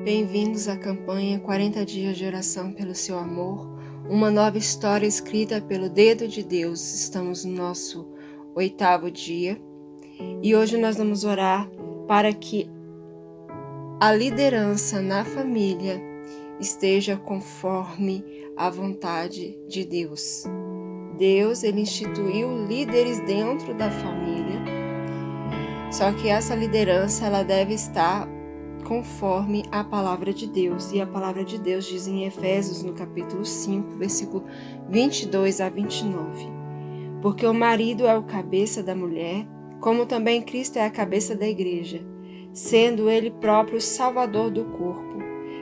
Bem-vindos à campanha 40 dias de oração pelo seu amor, uma nova história escrita pelo dedo de Deus. Estamos no nosso 8º dia e hoje nós vamos orar para que a liderança na família esteja conforme a vontade de Deus. Deus, ele instituiu líderes dentro da família, só que essa liderança ela deve estar conforme a palavra de Deus. E a palavra de Deus diz em Efésios, no capítulo 5, versículo 22 a 29. Porque o marido é o cabeça da mulher, como também Cristo é a cabeça da igreja, sendo ele próprio o salvador do corpo.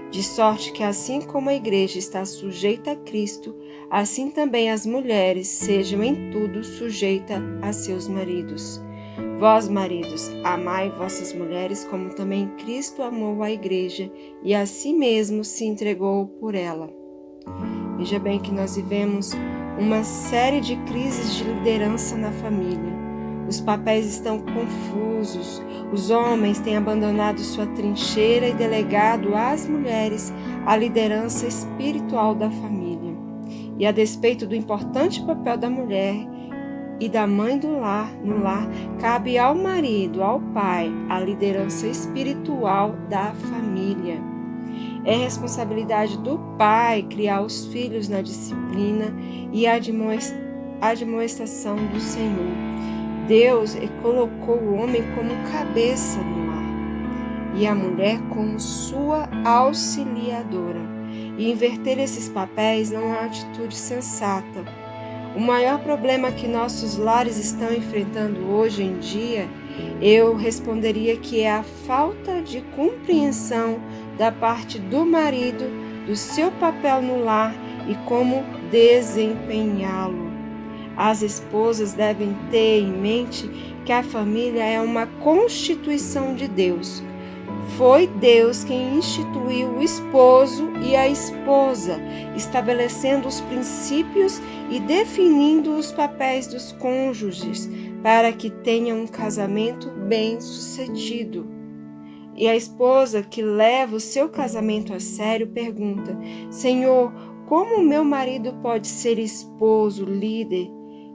De sorte que assim como a igreja está sujeita a Cristo, assim também as mulheres sejam em tudo sujeitas a seus maridos. Vós, maridos, amai vossas mulheres, como também Cristo amou a igreja e a si mesmo se entregou por ela. Veja bem que nós vivemos uma série de crises de liderança na família. Os papéis estão confusos, os homens têm abandonado sua trincheira e delegado às mulheres a liderança espiritual da família. E a despeito do importante papel da mulher e da mãe no lar, cabe ao marido, ao pai, a liderança espiritual da família. É responsabilidade do pai criar os filhos na disciplina e admoestação do Senhor. Deus colocou o homem como cabeça no lar e a mulher como sua auxiliadora. E inverter esses papéis não é uma atitude sensata. O maior problema que nossos lares estão enfrentando hoje em dia, eu responderia que é a falta de compreensão da parte do marido, do seu papel no lar e como desempenhá-lo. As esposas devem ter em mente que a família é uma constituição de Deus. Foi Deus quem instituiu o esposo e a esposa, estabelecendo os princípios e definindo os papéis dos cônjuges para que tenham um casamento bem-sucedido. E a esposa que leva o seu casamento a sério pergunta: Senhor, como o meu marido pode ser esposo, líder,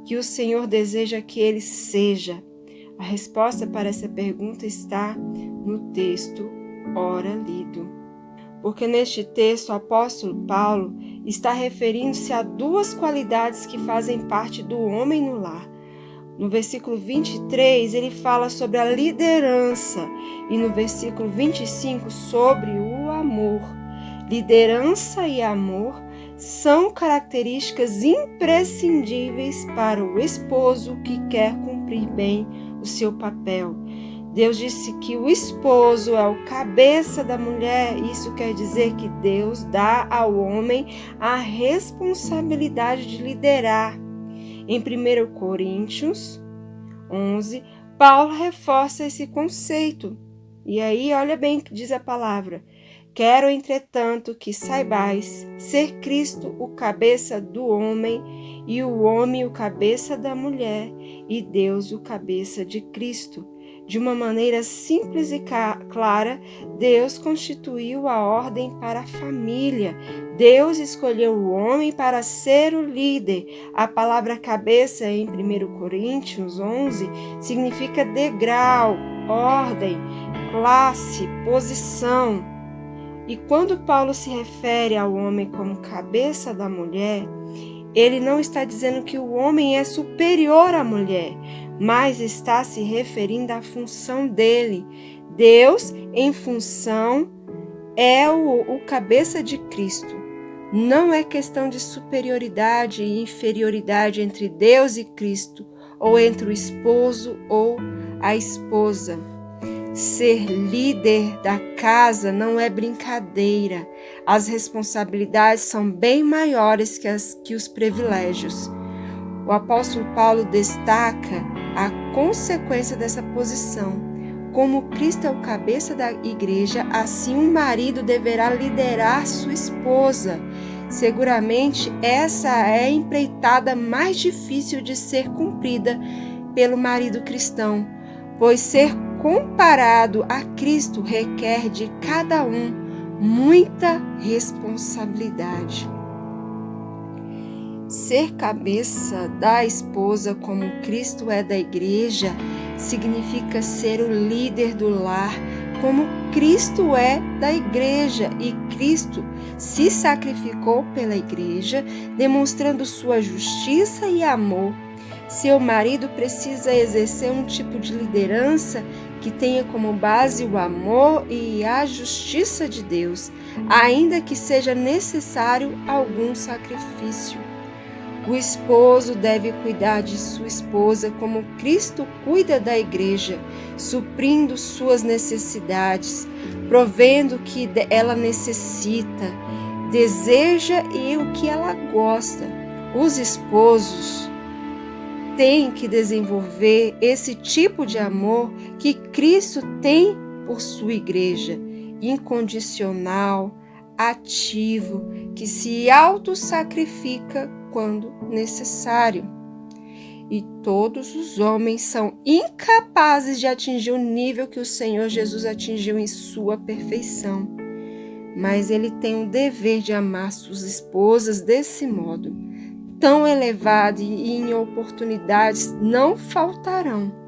que o Senhor deseja que ele seja? A resposta para essa pergunta está no texto ora lido. Porque neste texto o apóstolo Paulo está referindo-se a duas qualidades que fazem parte do homem no lar. No versículo 23 ele fala sobre a liderança e no versículo 25 sobre o amor. Liderança e amor são características imprescindíveis para o esposo que quer cumprir bem o seu papel. Deus disse que o esposo é o cabeça da mulher. Isso quer dizer que Deus dá ao homem a responsabilidade de liderar. Em 1 Coríntios 11, Paulo reforça esse conceito. E aí, olha bem o que diz a palavra. Quero, entretanto, que saibais ser Cristo o cabeça do homem e o homem o cabeça da mulher e Deus o cabeça de Cristo. De uma maneira simples e clara, Deus constituiu a ordem para a família. Deus escolheu o homem para ser o líder. A palavra cabeça em 1 Coríntios 11 significa degrau, ordem, classe, posição. E quando Paulo se refere ao homem como cabeça da mulher, ele não está dizendo que o homem é superior à mulher, mas está se referindo à função dele. Deus, em função, é o cabeça de Cristo. Não é questão de superioridade e inferioridade entre Deus e Cristo, ou entre o esposo ou a esposa. Ser líder da casa não é brincadeira. As responsabilidades são bem maiores que os privilégios. O apóstolo Paulo destaca a consequência dessa posição. Como Cristo é o cabeça da igreja, assim um marido deverá liderar sua esposa. Seguramente essa é a empreitada mais difícil de ser cumprida pelo marido cristão, pois ser comparado a Cristo requer de cada um muita responsabilidade. Ser cabeça da esposa como Cristo é da igreja significa ser o líder do lar como Cristo é da igreja, e Cristo se sacrificou pela igreja, demonstrando sua justiça e amor. Seu marido precisa exercer um tipo de liderança que tenha como base o amor e a justiça de Deus, ainda que seja necessário algum sacrifício. O esposo deve cuidar de sua esposa como Cristo cuida da igreja, suprindo suas necessidades, provendo o que ela necessita, deseja e o que ela gosta. Os esposos têm que desenvolver esse tipo de amor que Cristo tem por sua igreja, incondicional, ativo, que se autossacrifica quando necessário. E todos os homens são incapazes de atingir o nível que o Senhor Jesus atingiu em sua perfeição. Mas ele tem o dever de amar suas esposas desse modo, tão elevado, e em oportunidades não faltarão.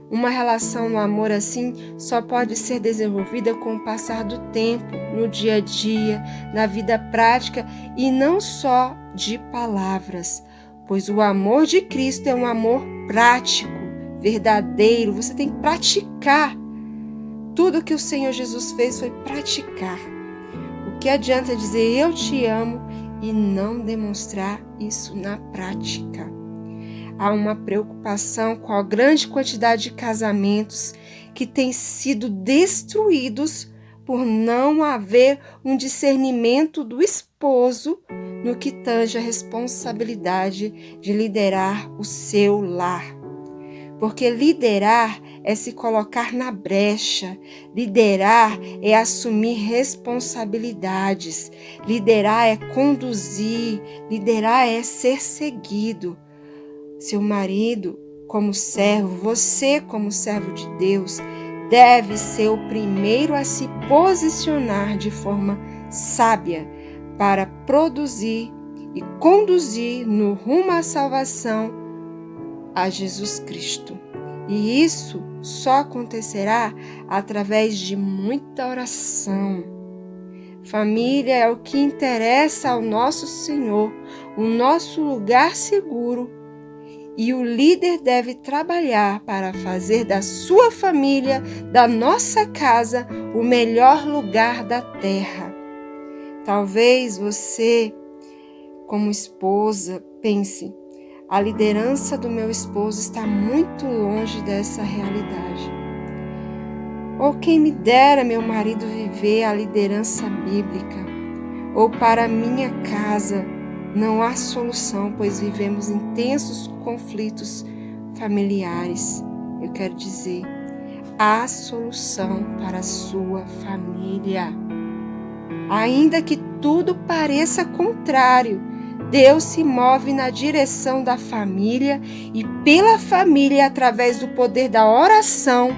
Uma relação no amor assim só pode ser desenvolvida com o passar do tempo, no dia a dia, na vida prática e não só de palavras, pois o amor de Cristo é um amor prático, verdadeiro. Você tem que praticar. Tudo que o Senhor Jesus fez foi praticar. O que adianta dizer eu te amo e não demonstrar isso na prática? Há uma preocupação com a grande quantidade de casamentos que têm sido destruídos por não haver um discernimento do esposo no que tange a responsabilidade de liderar o seu lar. Porque liderar é se colocar na brecha, liderar é assumir responsabilidades, liderar é conduzir, liderar é ser seguido. Seu marido, como servo, você, como servo de Deus, deve ser o primeiro a se posicionar de forma sábia para produzir e conduzir no rumo à salvação a Jesus Cristo. E isso só acontecerá através de muita oração. Família é o que interessa ao nosso Senhor, o nosso lugar seguro. E o líder deve trabalhar para fazer da sua família, da nossa casa, o melhor lugar da terra. Talvez você, como esposa, pense: a liderança do meu esposo está muito longe dessa realidade. Ou quem me dera meu marido viver a liderança bíblica. Ou para minha casa não há solução, pois vivemos intensos conflitos familiares. Eu quero dizer, há solução para a sua família. Ainda que tudo pareça contrário, Deus se move na direção da família e pela família, através do poder da oração.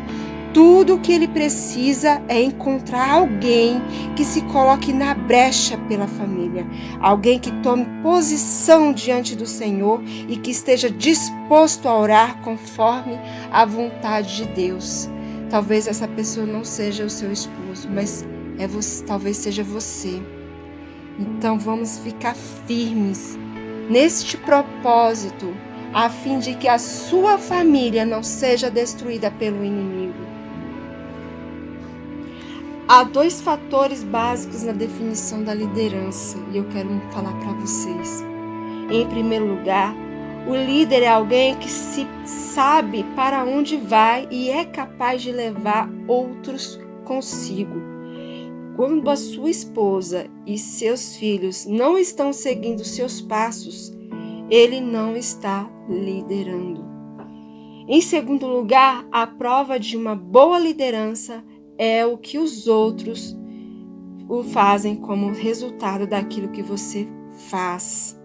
Tudo o que ele precisa é encontrar alguém que se coloque na brecha pela família, alguém que tome posição diante do Senhor e que esteja disposto a orar conforme a vontade de Deus. Talvez essa pessoa não seja o seu esposo, mas talvez seja você. Então vamos ficar firmes neste propósito, a fim de que a sua família não seja destruída pelo inimigo. Há 2 fatores básicos na definição da liderança e eu quero falar para vocês. Em primeiro lugar, o líder é alguém que sabe para onde vai e é capaz de levar outros consigo. Quando a sua esposa e seus filhos não estão seguindo seus passos, ele não está liderando. Em segundo lugar, a prova de uma boa liderança é o que os outros o fazem como resultado daquilo que você faz.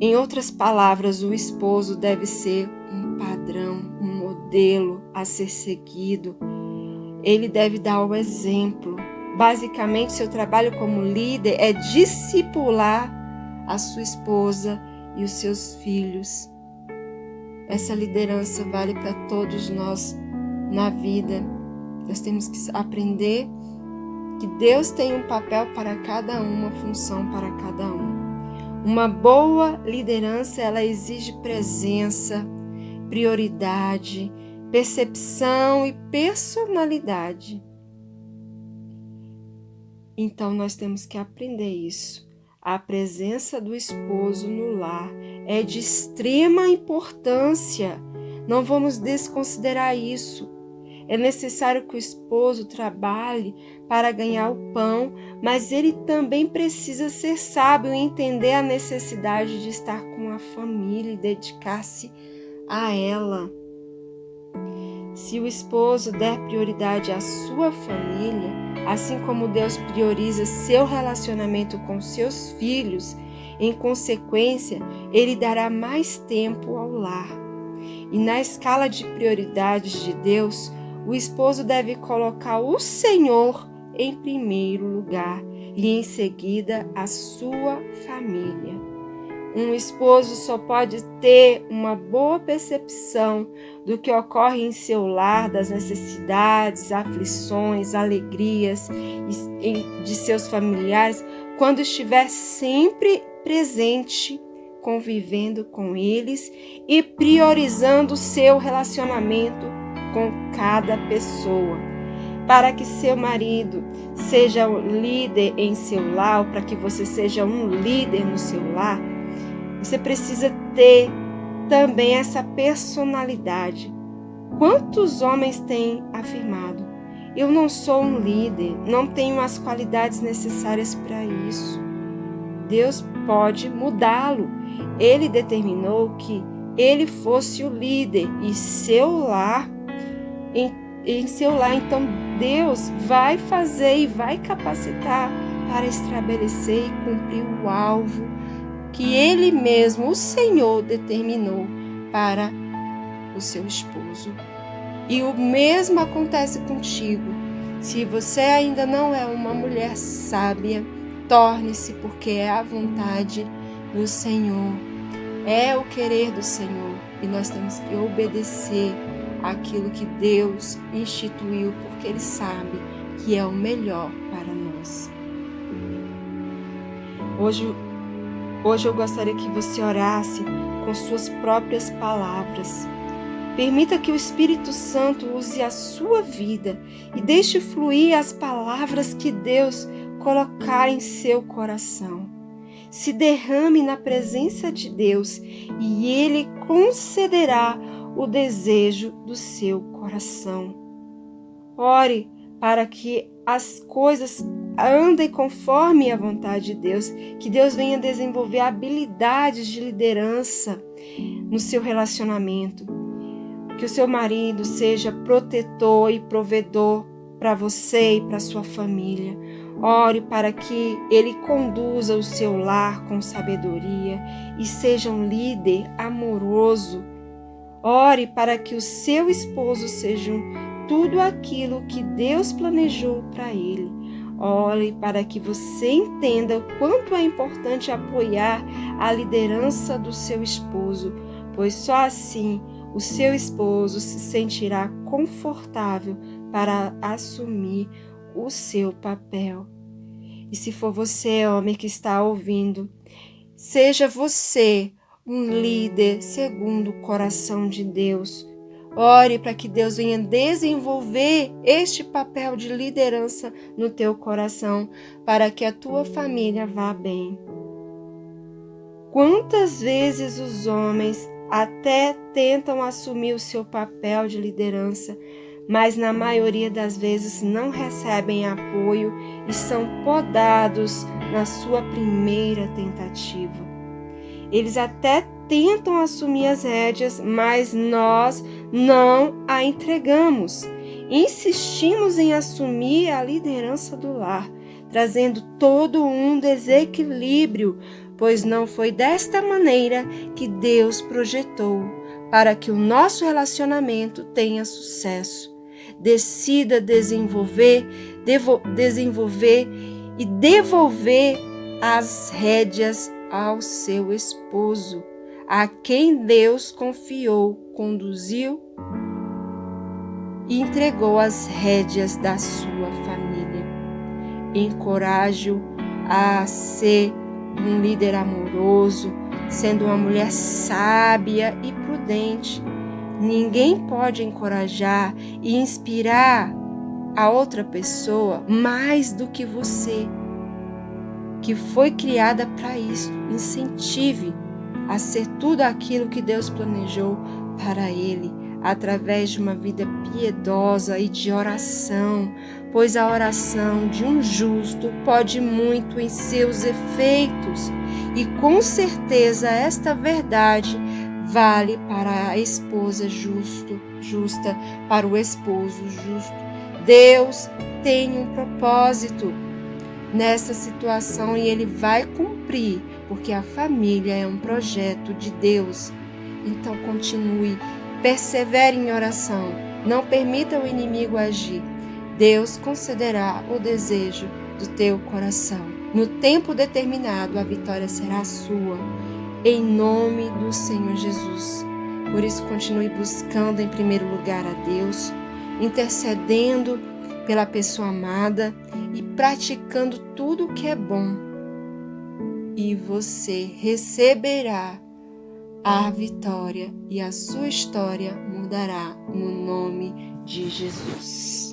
Em outras palavras, o esposo deve ser um padrão, um modelo a ser seguido. Ele deve dar o exemplo. Basicamente, seu trabalho como líder é discipular a sua esposa e os seus filhos. Essa liderança vale para todos nós na vida. Nós temos que aprender que Deus tem um papel para cada um, uma função para cada um. Uma boa liderança, ela exige presença, prioridade, percepção e personalidade. Então, nós temos que aprender isso. A presença do esposo no lar é de extrema importância. Não vamos desconsiderar isso. É necessário que o esposo trabalhe para ganhar o pão, mas ele também precisa ser sábio e entender a necessidade de estar com a família e dedicar-se a ela. Se o esposo der prioridade à sua família, assim como Deus prioriza seu relacionamento com seus filhos, em consequência, ele dará mais tempo ao lar. E na escala de prioridades de Deus, o esposo deve colocar o Senhor em primeiro lugar e em seguida a sua família. Um esposo só pode ter uma boa percepção do que ocorre em seu lar, das necessidades, aflições, alegrias de seus familiares, quando estiver sempre presente, convivendo com eles e priorizando seu relacionamento com cada pessoa. Para que seu marido seja o líder em seu lar, ou para que você seja um líder no seu lar, você precisa ter também essa personalidade. Quantos homens têm afirmado: eu não sou um líder, não tenho as qualidades necessárias para isso? Deus pode mudá-lo. Ele determinou que ele fosse o líder em seu lar. Então Deus vai fazer e vai capacitar para estabelecer e cumprir o alvo que Ele mesmo, o Senhor, determinou para o seu esposo. E o mesmo acontece contigo. Se você ainda não é uma mulher sábia, torne-se, porque é a vontade do Senhor, é o querer do Senhor, e nós temos que obedecer aquilo que Deus instituiu, porque Ele sabe que é o melhor para nós. Hoje eu gostaria que você orasse com suas próprias palavras. Permita que o Espírito Santo use a sua vida e deixe fluir as palavras que Deus colocar em seu coração. Se derrame na presença de Deus e Ele concederá o desejo do seu coração. Ore para que as coisas andem conforme a vontade de Deus, que Deus venha desenvolver habilidades de liderança no seu relacionamento, que o seu marido seja protetor e provedor para você e para sua família. Ore para que ele conduza o seu lar com sabedoria e seja um líder amoroso. Ore para que o seu esposo seja tudo aquilo que Deus planejou para ele. Ore para que você entenda o quanto é importante apoiar a liderança do seu esposo, pois só assim o seu esposo se sentirá confortável para assumir o seu papel. E se for você, homem, que está ouvindo, seja você um líder segundo o coração de Deus. Ore para que Deus venha desenvolver este papel de liderança no teu coração, para que a tua família vá bem. Quantas vezes os homens até tentam assumir o seu papel de liderança, mas na maioria das vezes não recebem apoio e são podados na sua primeira tentativa. Eles até tentam assumir as rédeas, mas nós não a entregamos. Insistimos em assumir a liderança do lar, trazendo todo um desequilíbrio, pois não foi desta maneira que Deus projetou para que o nosso relacionamento tenha sucesso. decida desenvolver e devolver as rédeas ao seu esposo, a quem Deus confiou, conduziu e entregou as rédeas da sua família. Encoraje-o a ser um líder amoroso, sendo uma mulher sábia e prudente. Ninguém pode encorajar e inspirar a outra pessoa mais do que você, que foi criada para isso. Incentive a ser tudo aquilo que Deus planejou para ele, através de uma vida piedosa e de oração, pois a oração de um justo pode muito em seus efeitos, e com certeza esta verdade vale para a esposa justa, para o esposo justo. Deus tem um propósito nessa situação e Ele vai cumprir, porque a família é um projeto de Deus. Então continue, persevere em oração, não permita o inimigo agir. Deus concederá o desejo do teu coração. No tempo determinado, a vitória será sua, em nome do Senhor Jesus. Por isso, continue buscando em primeiro lugar a Deus, intercedendo pela pessoa amada e praticando tudo o que é bom. E você receberá a vitória e a sua história mudará no nome de Jesus.